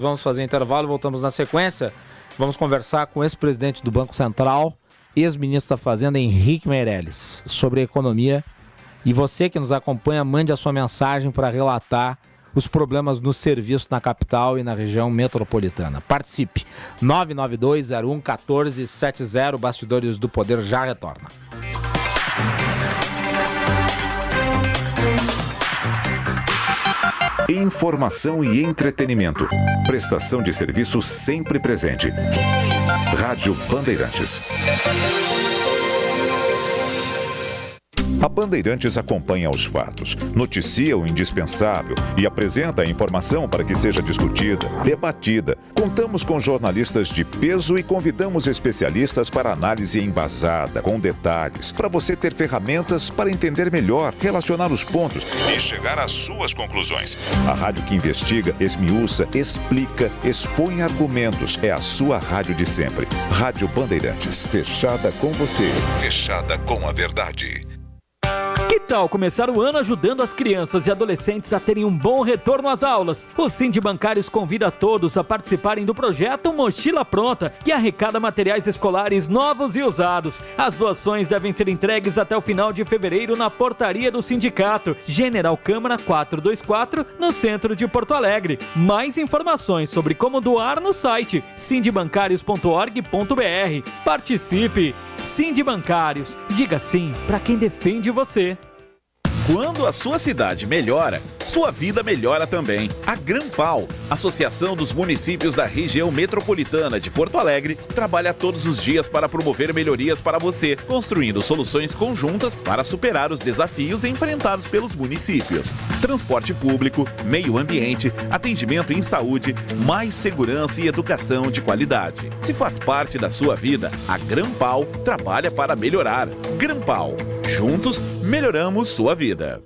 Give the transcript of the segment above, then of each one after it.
Vamos fazer intervalo, voltamos na sequência. Vamos conversar com o ex-presidente do Banco Central, ex-ministro da Fazenda, Henrique Meirelles, sobre a economia. E você que nos acompanha, mande a sua mensagem para relatar os problemas no serviço na capital e na região metropolitana. Participe. 992-01-1470, Bastidores do Poder já retorna. Informação e entretenimento. Prestação de serviço sempre presente. Rádio Bandeirantes. A Bandeirantes acompanha os fatos, noticia o indispensável e apresenta a informação para que seja discutida, debatida. Contamos com jornalistas de peso e convidamos especialistas para análise embasada, com detalhes, para você ter ferramentas para entender melhor, relacionar os pontos e chegar às suas conclusões. A rádio que investiga, esmiuça, explica, expõe argumentos. É a sua rádio de sempre. Rádio Bandeirantes. Fechada com você. Fechada com a verdade. Que tal começar o ano ajudando as crianças e adolescentes a terem um bom retorno às aulas? O Sindi Bancários convida todos a participarem do projeto Mochila Pronta, que arrecada materiais escolares novos e usados. As doações devem ser entregues até o final de fevereiro na portaria do sindicato, General Câmara 424, no centro de Porto Alegre. Mais informações sobre como doar no site sindibancarios.org.br. Participe! Sindi Bancários, diga sim para quem defende você. Quando a sua cidade melhora, sua vida melhora também. A Grampal, Associação dos Municípios da Região Metropolitana de Porto Alegre, trabalha todos os dias para promover melhorias para você, construindo soluções conjuntas para superar os desafios enfrentados pelos municípios. Transporte público, meio ambiente, atendimento em saúde, mais segurança e educação de qualidade. Se faz parte da sua vida, a Grampal trabalha para melhorar. Grampal. Juntos, melhoramos sua vida.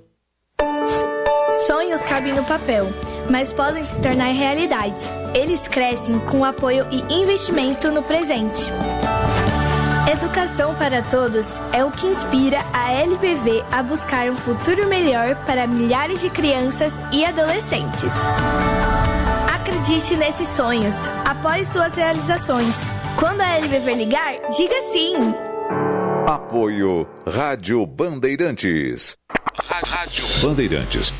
Sonhos cabem no papel, mas podem se tornar realidade. Eles crescem com apoio e investimento no presente. Educação para todos é o que inspira a LBV a buscar um futuro melhor para milhares de crianças e adolescentes. Acredite nesses sonhos, apoie suas realizações. Quando a LBV ligar, diga sim! Apoio Rádio Bandeirantes. Rádio Bandeirantes.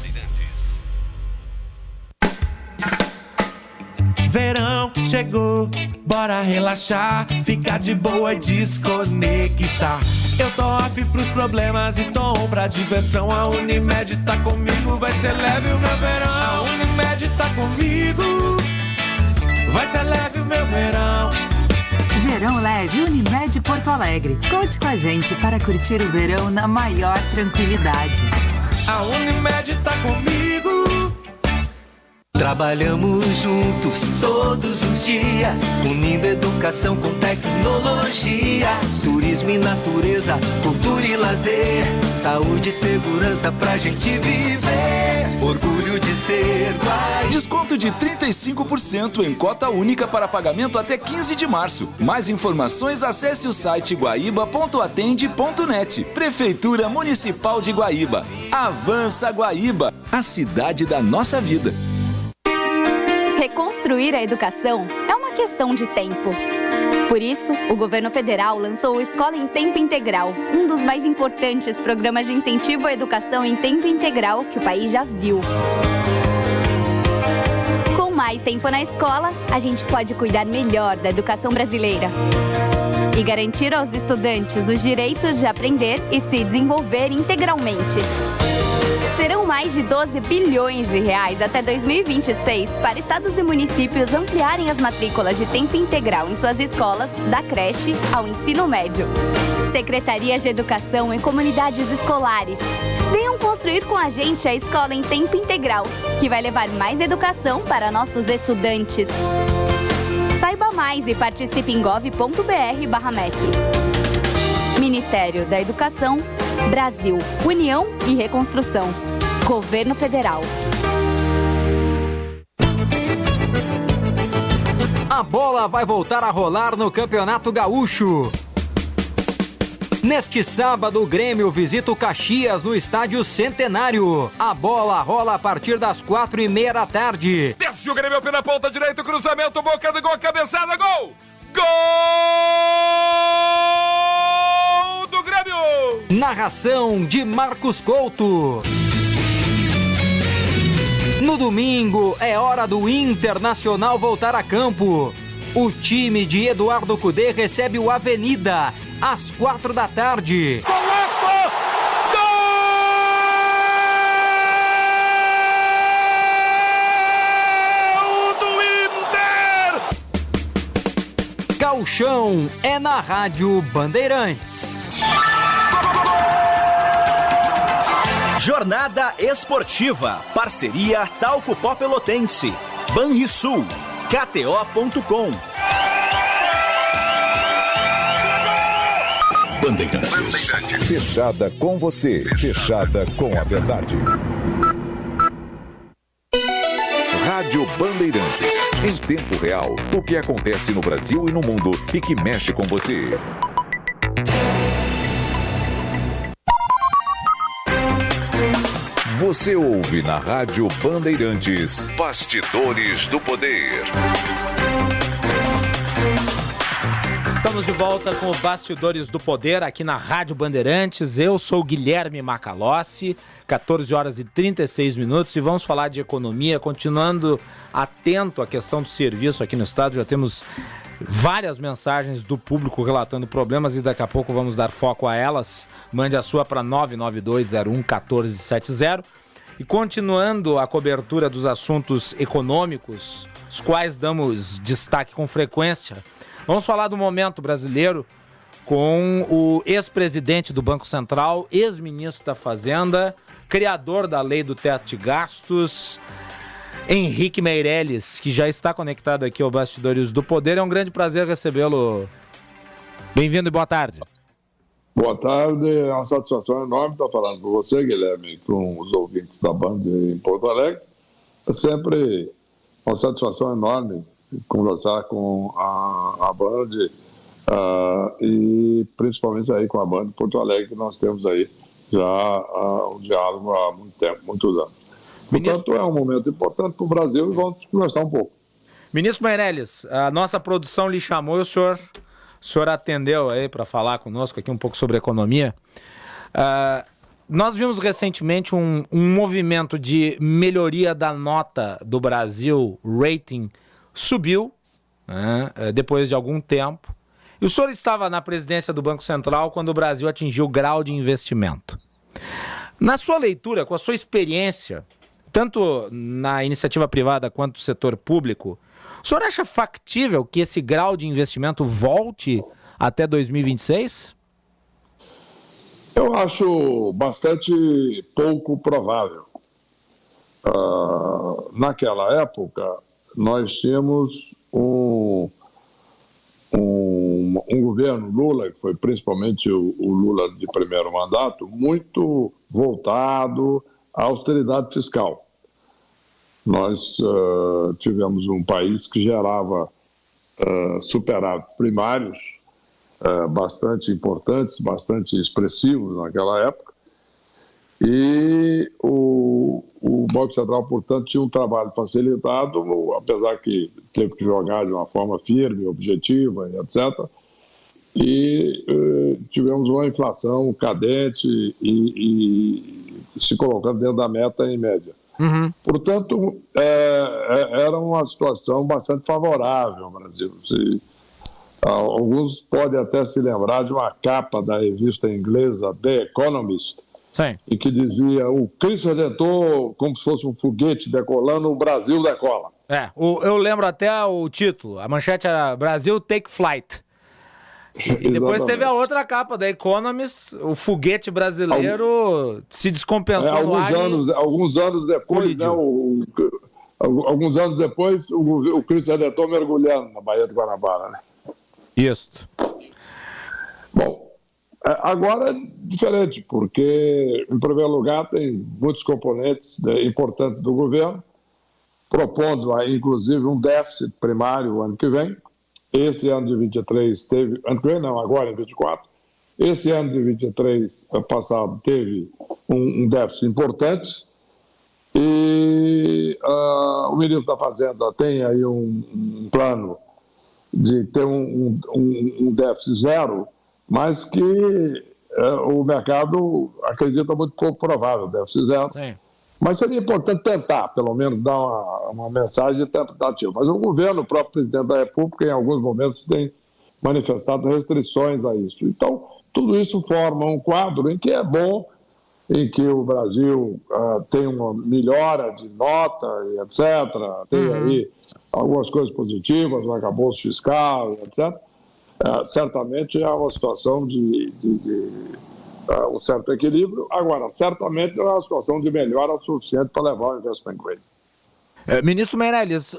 Verão chegou, bora relaxar, ficar de boa e desconectar. Eu tô off pros problemas e tô on pra diversão. A Unimed tá comigo, vai ser leve o meu verão. A Unimed tá comigo, vai ser leve o meu verão. Verão Leve Unimed Porto Alegre. Conte com a gente para curtir o verão na maior tranquilidade. A Unimed tá comigo. Trabalhamos juntos todos os dias, unindo educação com tecnologia. Turismo e natureza, cultura e lazer, saúde e segurança pra gente viver. Orgulho de ser Guaíba. Desconto de 35% em cota única para pagamento até 15 de março. Mais informações, acesse o site guaíba.atende.net. Prefeitura Municipal de Guaíba. Avança Guaíba, a cidade da nossa vida. Reconstruir a educação é uma questão de tempo. Por isso, o governo federal lançou o Escola em Tempo Integral, um dos mais importantes programas de incentivo à educação em tempo integral que o país já viu. Com mais tempo na escola, a gente pode cuidar melhor da educação brasileira e garantir aos estudantes os direitos de aprender e se desenvolver integralmente. Serão mais de 12 bilhões de reais até 2026 para estados e municípios ampliarem as matrículas de tempo integral em suas escolas, da creche ao ensino médio. Secretarias de Educação em comunidades escolares. Venham construir com a gente a Escola em Tempo Integral, que vai levar mais educação para nossos estudantes. Saiba mais e participe em gov.br/MEC. Ministério da Educação, Brasil, União e Reconstrução. Governo Federal. A bola vai voltar a rolar no Campeonato Gaúcho. Neste sábado, o Grêmio visita o Caxias no Estádio Centenário. A bola rola a partir das 4:30 da tarde. Desce o Grêmio pela ponta direita, cruzamento, boca do gol, cabeçada, gol! Gol do Grêmio! Narração de Marcos Couto. No domingo, é hora do Internacional voltar a campo. O time de Eduardo Cudê recebe o Avenida, às 4 da tarde. Golaço! Gol do Inter! Gauchão é na Rádio Bandeirantes. Jornada Esportiva. Parceria Talco Pó Pelotense. Banrisul. KTO.com. Bandeirantes. Fechada com você. Fechada com a verdade. Rádio Bandeirantes. Em tempo real. O que acontece no Brasil e no mundo e que mexe com você. Você ouve na Rádio Bandeirantes Bastidores do Poder. Estamos de volta com o Bastidores do Poder aqui na Rádio Bandeirantes. Eu sou o Guilherme Macalossi, 14 horas e 36 minutos e vamos falar de economia, continuando atento à questão do serviço aqui no estado. Já temos várias mensagens do público relatando problemas e daqui a pouco vamos dar foco a elas. Mande a sua para 992011470. E continuando a cobertura dos assuntos econômicos, os quais damos destaque com frequência, vamos falar do momento brasileiro com o ex-presidente do Banco Central, ex-ministro da Fazenda, criador da lei do teto de gastos, Henrique Meirelles, que já está conectado aqui ao Bastidores do Poder. É um grande prazer recebê-lo. Bem-vindo e boa tarde. Boa tarde, é uma satisfação enorme estar falando com você, Guilherme, com os ouvintes da Band em Porto Alegre. É sempre uma satisfação enorme conversar com a Band e principalmente aí com a Band de Porto Alegre, que nós temos aí já um diálogo há muito tempo, muitos anos. Portanto, é um momento importante para o Brasil e vamos conversar um pouco. Ministro Meirelles, a nossa produção lhe chamou e o senhor atendeu aí para falar conosco aqui um pouco sobre economia. Nós vimos recentemente um movimento de melhoria da nota do Brasil, rating, subiu, né, depois de algum tempo. E o senhor estava na presidência do Banco Central quando o Brasil atingiu o grau de investimento. Na sua leitura, com a sua experiência, tanto na iniciativa privada quanto no setor público, o senhor acha factível que esse grau de investimento volte até 2026? Eu acho bastante pouco provável. Naquela época, nós tínhamos um governo Lula, que foi principalmente o Lula de primeiro mandato, muito voltado à austeridade fiscal. Nós tivemos um país que gerava superávit primários bastante importantes, bastante expressivos naquela época, e o Banco Central, portanto, tinha um trabalho facilitado, apesar que teve que jogar de uma forma firme, objetiva, etc., e tivemos uma inflação cadente e se colocando dentro da meta em média. Uhum. Portanto, era uma situação bastante favorável ao Brasil. Alguns podem até se lembrar de uma capa da revista inglesa The Economist, sim, em que dizia: o Cristo Redentor, como se fosse um foguete decolando, o Brasil decola. Eu lembro até o título, a manchete era Brasil Take Flight. E depois teve a outra capa da Economist, o foguete brasileiro se descompensou no ar. Alguns anos depois, né, alguns anos depois, o Cristo Redentor mergulhando na Baía de Guanabara. Né? Isso. Bom, agora é diferente, porque, em primeiro lugar, tem muitos componentes importantes do governo, propondo, inclusive, um déficit primário o ano que vem. Esse ano de 23 teve, ano que vem não, agora em 24, Esse ano de 23 passado teve um déficit importante e o ministro da Fazenda tem aí um plano de ter um déficit zero, mas que o mercado acredita muito pouco provável, déficit zero. Sim. Mas seria importante tentar, pelo menos, dar uma mensagem tentativa. Mas o governo, o próprio presidente da República, em alguns momentos tem manifestado restrições a isso. Então, tudo isso forma um quadro em que é bom, em que o Brasil tem uma melhora de nota, e etc., tem aí algumas coisas positivas, um arcabouço fiscal, etc., certamente é uma situação de um certo equilíbrio. Agora, certamente não é uma situação de melhora suficiente para levar o investment grade. Ministro Meirelles,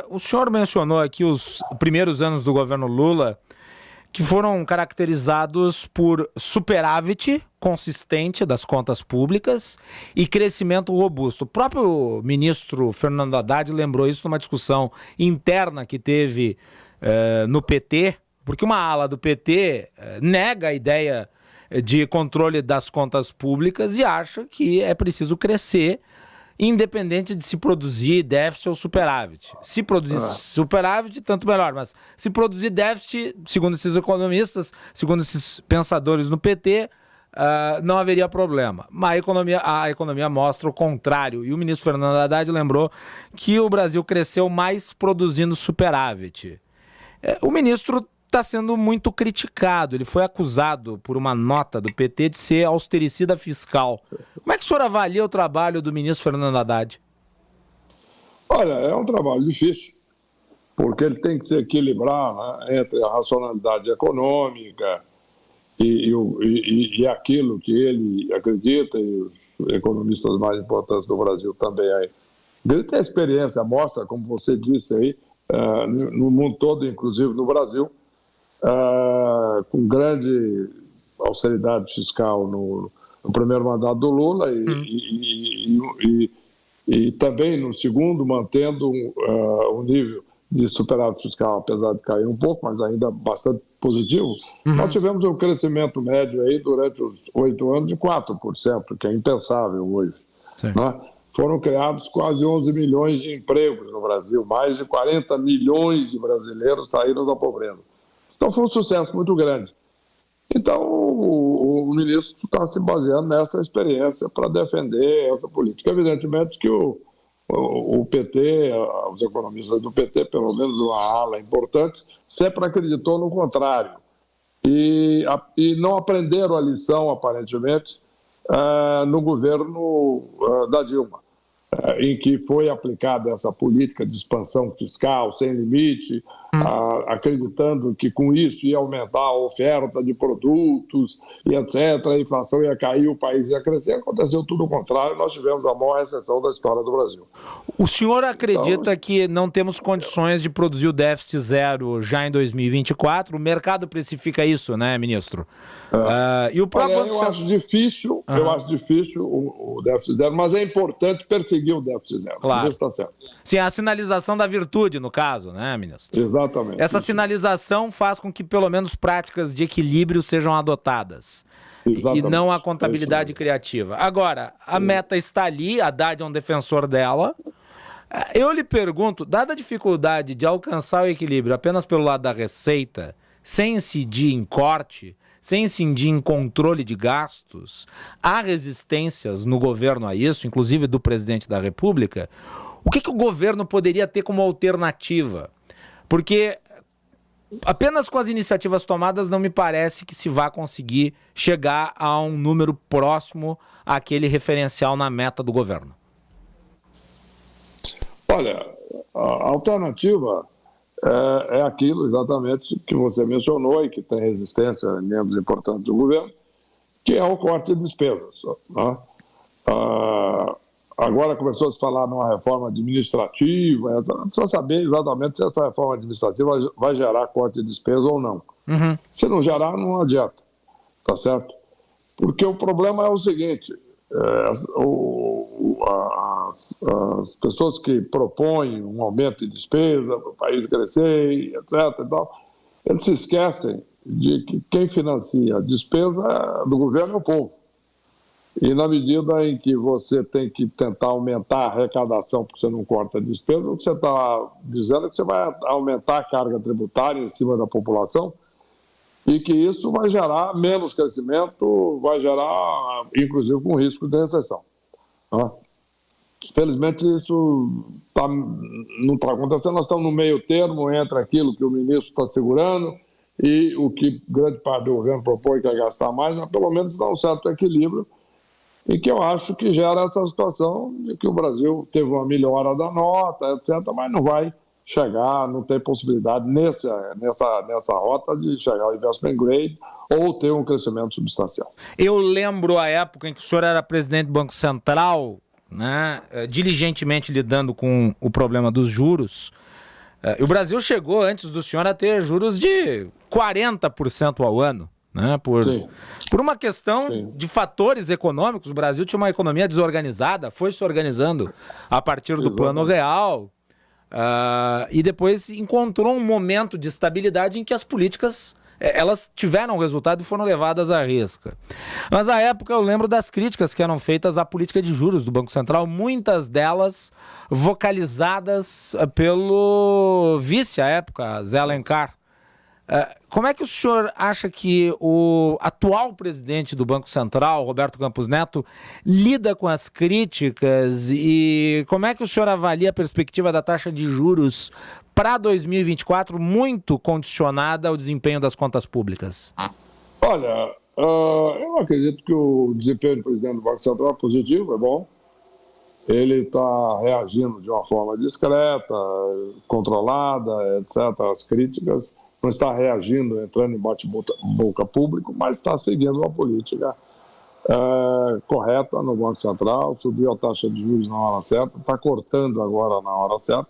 o senhor mencionou aqui os primeiros anos do governo Lula, que foram caracterizados por superávit consistente das contas públicas e crescimento robusto. O próprio ministro Fernando Haddad lembrou isso numa discussão interna que teve no PT, porque uma ala do PT nega a ideia de controle das contas públicas e acha que é preciso crescer, independente de se produzir déficit ou superávit. Se produzir superávit, tanto melhor, mas se produzir déficit, segundo esses economistas, segundo esses pensadores no PT, não haveria problema. Mas a economia mostra o contrário. E o ministro Fernando Haddad lembrou que o Brasil cresceu mais produzindo superávit. O ministro está sendo muito criticado. Ele foi acusado por uma nota do PT de ser austericida fiscal. Como é que o senhor avalia o trabalho do ministro Fernando Haddad? Olha, é um trabalho difícil, porque ele tem que se equilibrar, né, entre a racionalidade econômica e aquilo que ele acredita, e os economistas mais importantes do Brasil também aí. Ele tem experiência, mostra, como você disse aí, no mundo todo, inclusive no Brasil, com grande austeridade fiscal no primeiro mandato do Lula e também no segundo, mantendo um nível de superávit fiscal, apesar de cair um pouco, mas ainda bastante positivo. Nós tivemos um crescimento médio aí durante os 8 anos de 4%, que é impensável hoje. Né? Foram criados quase 11 milhões de empregos no Brasil, mais de 40 milhões de brasileiros saíram da pobreza. Então foi um sucesso muito grande. Então o ministro está se baseando nessa experiência para defender essa política. Evidentemente que o PT, os economistas do PT, pelo menos uma ala importante, sempre acreditou no contrário. E não aprenderam a lição, aparentemente, no governo da Dilma, em que foi aplicada essa política de expansão fiscal sem limite, acreditando que com isso ia aumentar a oferta de produtos e etc., a inflação ia cair, o país ia crescer. Aconteceu tudo o contrário, nós tivemos a maior recessão da história do Brasil. O senhor acredita que não temos condições de produzir o déficit zero já em 2024? O mercado precifica isso, né, ministro? E o próprio eu acho difícil, o déficit zero, mas é importante perseguir o déficit zero. Claro. Isso está certo. Sim, a sinalização da virtude, no caso, né, ministro? Exatamente. Essa sinalização faz com que pelo menos práticas de equilíbrio sejam adotadas. Exatamente. E não a contabilidade criativa. Agora, a meta está ali, Haddad é um defensor dela. Eu lhe pergunto, dada a dificuldade de alcançar o equilíbrio apenas pelo lado da receita, sem incidir em corte, sem incidir em controle de gastos, há resistências no governo a isso, inclusive do presidente da República. O que o governo poderia ter como alternativa? Porque apenas com as iniciativas tomadas não me parece que se vá conseguir chegar a um número próximo àquele referencial na meta do governo. Olha, a alternativa é aquilo exatamente que você mencionou e que tem resistência em membros importantes do governo, que é o corte de despesas. Né? Agora começou a se falar numa reforma administrativa, precisa saber exatamente se essa reforma administrativa vai gerar corte de despesa ou não. Se não gerar, não adianta, tá certo? Porque o problema é o seguinte, as pessoas que propõem um aumento de despesa para o país crescer, etc., e tal, eles se esquecem de que quem financia a despesa do governo é o povo. E na medida em que você tem que tentar aumentar a arrecadação porque você não corta a despesa, o que você está dizendo é que você vai aumentar a carga tributária em cima da população e que isso vai gerar menos crescimento, vai gerar, inclusive, com risco de recessão. Felizmente, isso não está acontecendo. Nós estamos no meio termo entre aquilo que o ministro está segurando e o que grande parte do governo propõe, que é gastar mais, mas pelo menos dá um certo equilíbrio, e que eu acho que gera essa situação de que o Brasil teve uma melhora da nota, etc., mas não vai chegar, não tem possibilidade nessa rota de chegar ao investment grade ou ter um crescimento substancial. Eu lembro a época em que o senhor era presidente do Banco Central, né, diligentemente lidando com o problema dos juros. O Brasil chegou, antes do senhor, a ter juros de 40% ao ano. Né, por uma questão de fatores econômicos. O Brasil tinha uma economia desorganizada, foi se organizando a partir do Plano Real, e depois encontrou um momento de estabilidade em que as políticas elas tiveram resultado e foram levadas à risca. Mas à época eu lembro das críticas que eram feitas à política de juros do Banco Central, muitas delas vocalizadas pelo vice à época, Zé Alencar. Como é que o senhor acha que o atual presidente do Banco Central, Roberto Campos Neto, lida com as críticas, e como é que o senhor avalia a perspectiva da taxa de juros para 2024, muito condicionada ao desempenho das contas públicas? Olha, eu acredito que o desempenho do presidente do Banco Central é positivo, é bom. Ele está reagindo de uma forma discreta, controlada, etc., às críticas. Não está reagindo, entrando em bate-boca público, mas está seguindo uma política correta no Banco Central, subiu a taxa de juros na hora certa, está cortando agora na hora certa.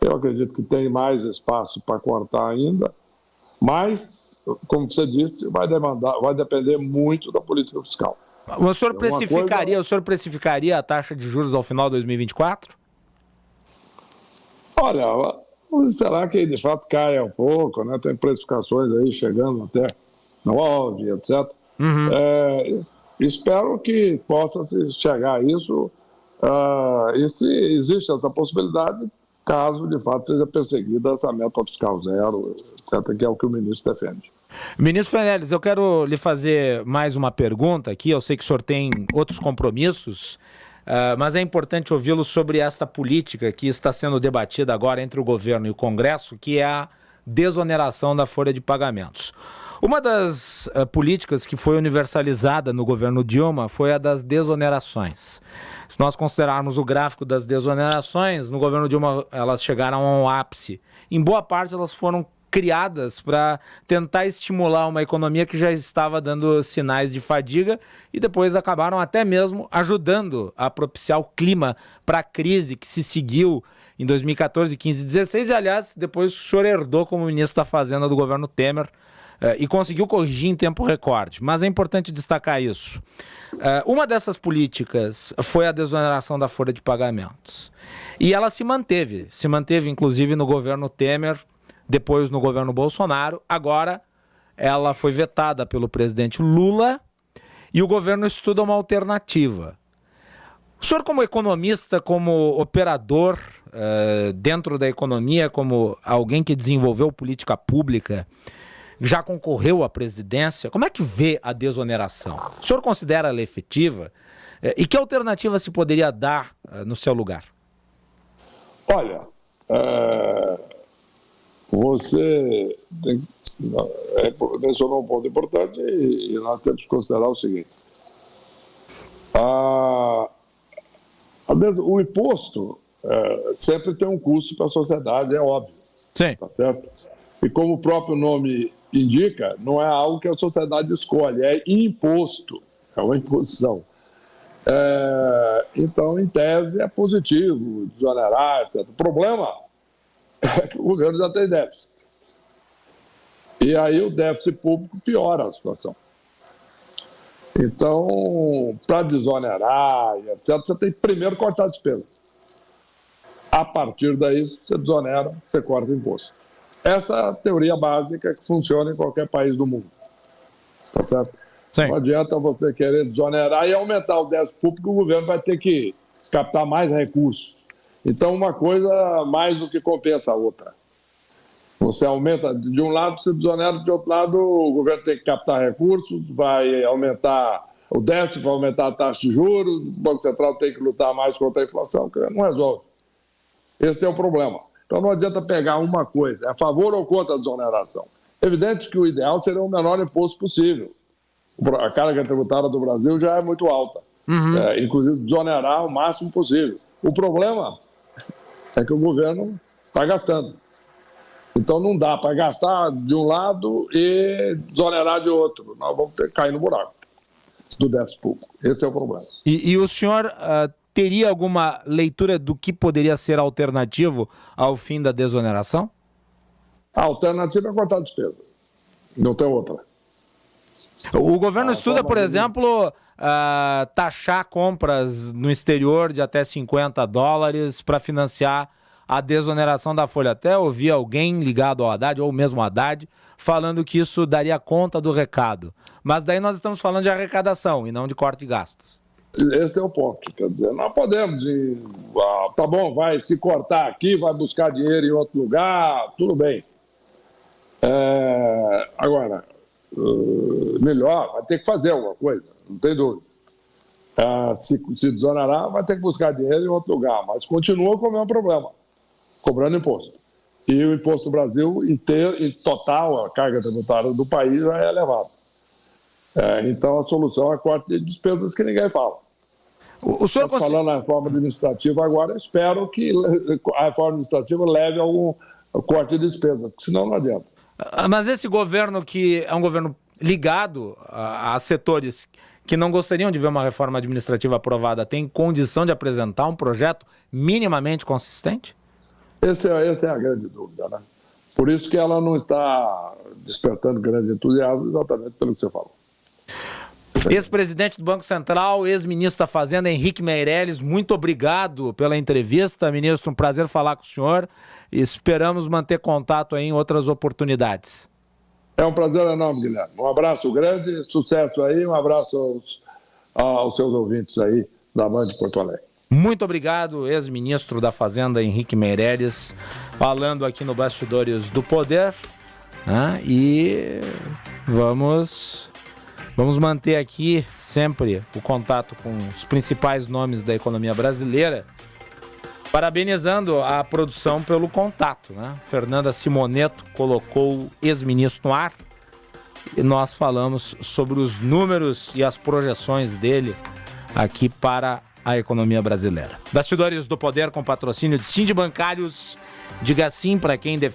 Eu acredito que tem mais espaço para cortar ainda, mas, como você disse, vai depender muito da política fiscal. O senhor precificaria a taxa de juros ao final de 2024? Olha, será que de fato cai um pouco, né? Tem precificações aí chegando até 9, etc. Espero que possa chegar a isso, e se existe essa possibilidade, caso de fato seja perseguida essa meta fiscal zero, etc., que é o que o ministro defende. Ministro Meirelles, eu quero lhe fazer mais uma pergunta aqui. Eu sei que o senhor tem outros compromissos, mas é importante ouvi-lo sobre esta política que está sendo debatida agora entre o governo e o Congresso, que é a desoneração da folha de pagamentos. Uma das políticas que foi universalizada no governo Dilma foi a das desonerações. Se nós considerarmos o gráfico das desonerações, no governo Dilma elas chegaram a um ápice. Em boa parte elas foram criadas para tentar estimular uma economia que já estava dando sinais de fadiga, e depois acabaram até mesmo ajudando a propiciar o clima para a crise que se seguiu em 2014, 15 e 16, e aliás, depois o senhor herdou como ministro da Fazenda do governo Temer, e conseguiu corrigir em tempo recorde. Mas é importante destacar isso. Uma dessas políticas foi a desoneração da folha de pagamentos. E ela se manteve inclusive no governo Temer, depois no governo Bolsonaro. Agora ela foi vetada pelo presidente Lula e o governo estuda uma alternativa. O senhor, como economista, como operador dentro da economia, como alguém que desenvolveu política pública, já concorreu à presidência, como é que vê a desoneração? O senhor considera ela efetiva? E que alternativa se poderia dar no seu lugar? Olha, você mencionou um ponto importante e nós temos que considerar o seguinte. O imposto sempre tem um custo para a sociedade, é óbvio. Sim. Tá certo? E como o próprio nome indica, não é algo que a sociedade escolhe, é imposto, é uma imposição. Então, em tese, é positivo, desonerar, etc. O problema é que o governo já tem déficit. E aí o déficit público piora a situação. Então, para desonerar, etc., você tem que primeiro cortar a despesa. A partir daí, você desonera, você corta o imposto. Essa é a teoria básica que funciona em qualquer país do mundo. Tá certo? Sim. Não adianta você querer desonerar e aumentar o déficit público, o governo vai ter que captar mais recursos. Então, uma coisa mais do que compensa a outra. Você aumenta, de um lado você desonera, de outro lado o governo tem que captar recursos, vai aumentar o déficit, vai aumentar a taxa de juros, o Banco Central tem que lutar mais contra a inflação, que não resolve. Esse é o problema. Então não adianta pegar uma coisa, é a favor ou contra a desoneração. Evidente que o ideal seria o menor imposto possível. A carga tributária do Brasil já é muito alta. Inclusive desonerar o máximo possível. O problema é que o governo está gastando. Então não dá para gastar de um lado e desonerar de outro. Nós vamos ter que cair no buraco do déficit público. Esse é o problema. E o senhor teria alguma leitura do que poderia ser alternativo ao fim da desoneração? A alternativa é cortar a despesa. Não tem outra. O governo estuda, por exemplo, taxar compras no exterior de até $50 para financiar a desoneração da folha. Até ouvi alguém ligado ao Haddad, ou mesmo ao Haddad, falando que isso daria conta do recado. Mas daí nós estamos falando de arrecadação e não de corte de gastos. Esse é o ponto. Quer dizer, nós podemos ir, tá bom, vai se cortar aqui, vai buscar dinheiro em outro lugar, tudo bem. Agora, melhor, vai ter que fazer alguma coisa, não tem dúvida. Se desonerar, vai ter que buscar dinheiro em outro lugar, mas continua com o mesmo problema, cobrando imposto. E o imposto do Brasil, em total, a carga tributária do país já é elevada. Então, a solução é corte de despesas que ninguém fala. O senhor falando na reforma administrativa agora, espero que a reforma administrativa leve a algum corte de despesa, porque senão não adianta. Mas esse governo, que é um governo ligado a setores que não gostariam de ver uma reforma administrativa aprovada, tem condição de apresentar um projeto minimamente consistente? Essa é a grande dúvida, né? Por isso que ela não está despertando grande entusiasmo, exatamente pelo que você falou. Ex-presidente do Banco Central, ex-ministro da Fazenda, Henrique Meirelles, muito obrigado pela entrevista. Ministro, um prazer falar com o senhor e esperamos manter contato aí em outras oportunidades. É um prazer enorme, Guilherme. Um abraço grande, sucesso aí, um abraço aos seus ouvintes aí da Band de Porto Alegre. Muito obrigado, ex-ministro da Fazenda, Henrique Meirelles, falando aqui no Bastidores do Poder. E vamos manter aqui sempre o contato com os principais nomes da economia brasileira, parabenizando a produção pelo contato, né? Fernanda Simoneto colocou o ex-ministro no ar e nós falamos sobre os números e as projeções dele aqui para a economia brasileira. Bastidores do Poder com patrocínio de Sindibancários. Diga sim para quem defende